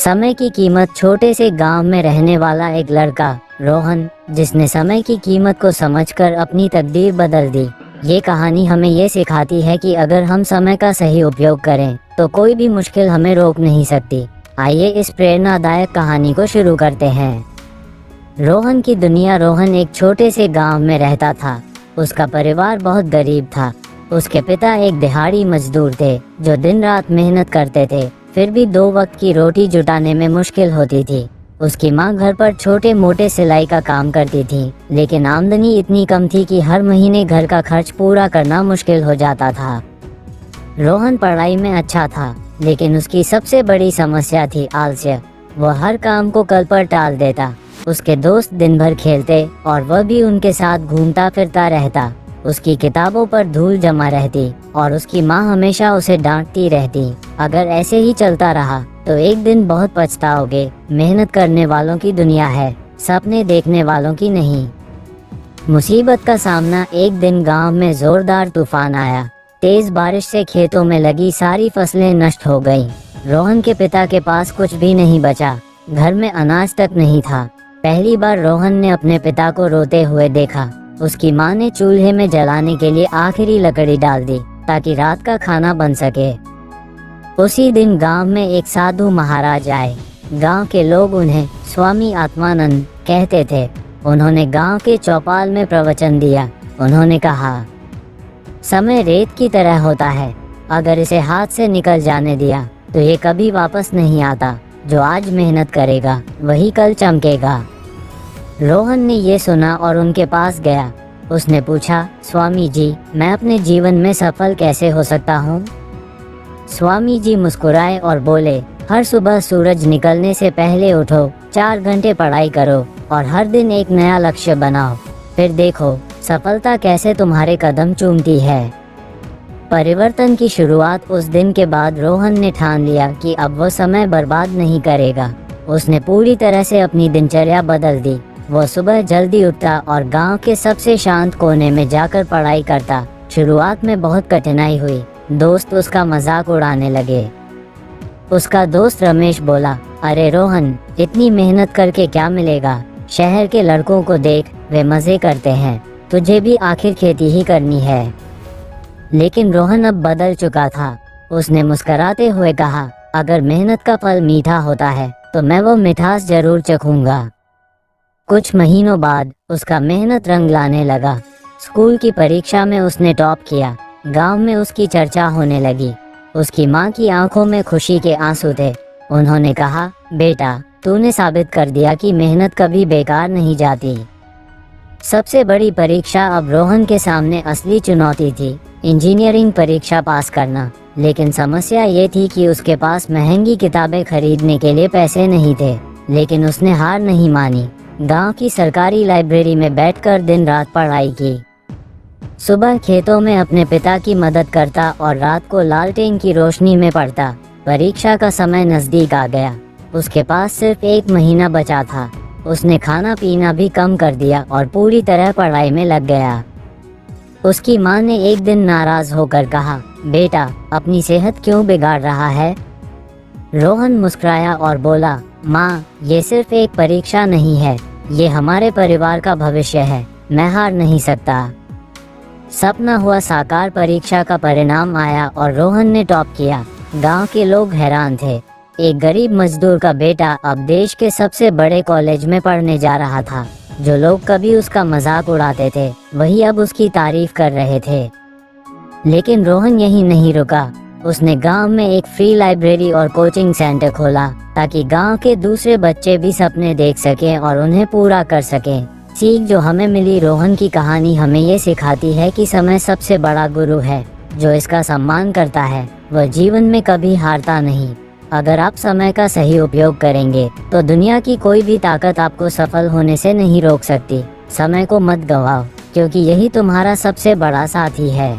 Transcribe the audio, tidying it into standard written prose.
समय की कीमत। छोटे से गांव में रहने वाला एक लड़का रोहन, जिसने समय की कीमत को समझकर अपनी तकदीर बदल दी। ये कहानी हमें ये सिखाती है कि अगर हम समय का सही उपयोग करें तो कोई भी मुश्किल हमें रोक नहीं सकती। आइए इस प्रेरणादायक कहानी को शुरू करते हैं। रोहन की दुनिया। रोहन एक छोटे से गांव में रहता था। उसका परिवार बहुत गरीब था। उसके पिता एक दिहाड़ी मजदूर थे जो दिन रात मेहनत करते थे, फिर भी 2 वक्त की रोटी जुटाने में मुश्किल होती थी। उसकी माँ घर पर छोटे मोटे सिलाई का काम करती थी, लेकिन आमदनी इतनी कम थी कि हर महीने घर का खर्च पूरा करना मुश्किल हो जाता था। रोहन पढ़ाई में अच्छा था, लेकिन उसकी सबसे बड़ी समस्या थी आलस्य। वह हर काम को कल पर टाल देता। उसके दोस्त दिन भर खेलते और वह भी उनके साथ घूमता फिरता रहता। उसकी किताबों पर धूल जमा रहती और उसकी माँ हमेशा उसे डांटती रहती। अगर ऐसे ही चलता रहा तो एक दिन बहुत पछताओगे। मेहनत करने वालों की दुनिया है, सपने देखने वालों की नहीं। मुसीबत का सामना। एक दिन गांव में जोरदार तूफान आया। तेज बारिश से खेतों में लगी सारी फसलें नष्ट हो गईं। रोहन के पिता के पास कुछ भी नहीं बचा। घर में अनाज तक नहीं था। पहली बार रोहन ने अपने पिता को रोते हुए देखा। उसकी माँ ने चूल्हे में जलाने के लिए आखिरी लकड़ी डाल दी ताकि रात का खाना बन सके। उसी दिन गांव में एक साधु महाराज आए। गांव के लोग उन्हें स्वामी आत्मानंद कहते थे। उन्होंने गांव के चौपाल में प्रवचन दिया। उन्होंने कहा, समय रेत की तरह होता है। अगर इसे हाथ से निकल जाने दिया तो ये कभी वापस नहीं आता। जो आज मेहनत करेगा वही कल चमकेगा। रोहन ने ये सुना और उनके पास गया। उसने पूछा, स्वामी जी, मैं अपने जीवन में सफल कैसे हो सकता हूँ? स्वामी जी मुस्कुराए और बोले, हर सुबह सूरज निकलने से पहले उठो, 4 घंटे पढ़ाई करो और हर दिन एक नया लक्ष्य बनाओ। फिर देखो सफलता कैसे तुम्हारे कदम चूमती है। परिवर्तन की शुरुआत। उस दिन के बाद रोहन ने ठान लिया कि अब वो समय बर्बाद नहीं करेगा। उसने पूरी तरह से अपनी दिनचर्या बदल दी। वो सुबह जल्दी उठता और गांव के सबसे शांत कोने में जाकर पढ़ाई करता। शुरुआत में बहुत कठिनाई हुई। दोस्त उसका मजाक उड़ाने लगे। उसका दोस्त रमेश बोला, अरे रोहन, इतनी मेहनत करके क्या मिलेगा? शहर के लड़कों को देख, वे मजे करते हैं, तुझे भी आखिर खेती ही करनी है। लेकिन रोहन अब बदल चुका था। उसने मुस्कुराते हुए कहा, अगर मेहनत का फल मीठा होता है तो मैं वो मिठास जरूर चखूंगा। कुछ महीनों बाद उसका मेहनत रंग लाने लगा। स्कूल की परीक्षा में उसने टॉप किया। गांव में उसकी चर्चा होने लगी। उसकी माँ की आंखों में खुशी के आंसू थे। उन्होंने कहा, बेटा, तूने साबित कर दिया कि मेहनत कभी बेकार नहीं जाती। सबसे बड़ी परीक्षा। अब रोहन के सामने असली चुनौती थी, इंजीनियरिंग परीक्षा पास करना। लेकिन समस्या ये थी कि उसके पास महंगी किताबें खरीदने के लिए पैसे नहीं थे। लेकिन उसने हार नहीं मानी। गांव की सरकारी लाइब्रेरी में बैठकर दिन रात पढ़ाई की। सुबह खेतों में अपने पिता की मदद करता और रात को लालटेन की रोशनी में पढ़ता। परीक्षा का समय नजदीक आ गया। उसके पास सिर्फ 1 महीना बचा था। उसने खाना पीना भी कम कर दिया और पूरी तरह पढ़ाई में लग गया। उसकी माँ ने एक दिन नाराज होकर कहा, बेटा, अपनी सेहत क्यों बिगाड़ रहा है? रोहन मुस्कुराया और बोला, माँ, ये सिर्फ एक परीक्षा नहीं है, ये हमारे परिवार का भविष्य है। मैं हार नहीं सकता। सपना हुआ साकार। परीक्षा का परिणाम आया और रोहन ने टॉप किया। गांव के लोग हैरान थे। एक गरीब मजदूर का बेटा अब देश के सबसे बड़े कॉलेज में पढ़ने जा रहा था। जो लोग कभी उसका मजाक उड़ाते थे, वही अब उसकी तारीफ कर रहे थे। लेकिन रोहन यहीं नहीं रुका। उसने गांव में एक फ्री लाइब्रेरी और कोचिंग सेंटर खोला ताकि गांव के दूसरे बच्चे भी सपने देख सकें और उन्हें पूरा कर सकें। सीख जो हमें मिली। रोहन की कहानी हमें ये सिखाती है कि समय सबसे बड़ा गुरु है। जो इसका सम्मान करता है वह जीवन में कभी हारता नहीं। अगर आप समय का सही उपयोग करेंगे तो दुनिया की कोई भी ताकत आपको सफल होने से नहीं रोक सकती। समय को मत गवाओ, क्योंकि यही तुम्हारा सबसे बड़ा साथी है।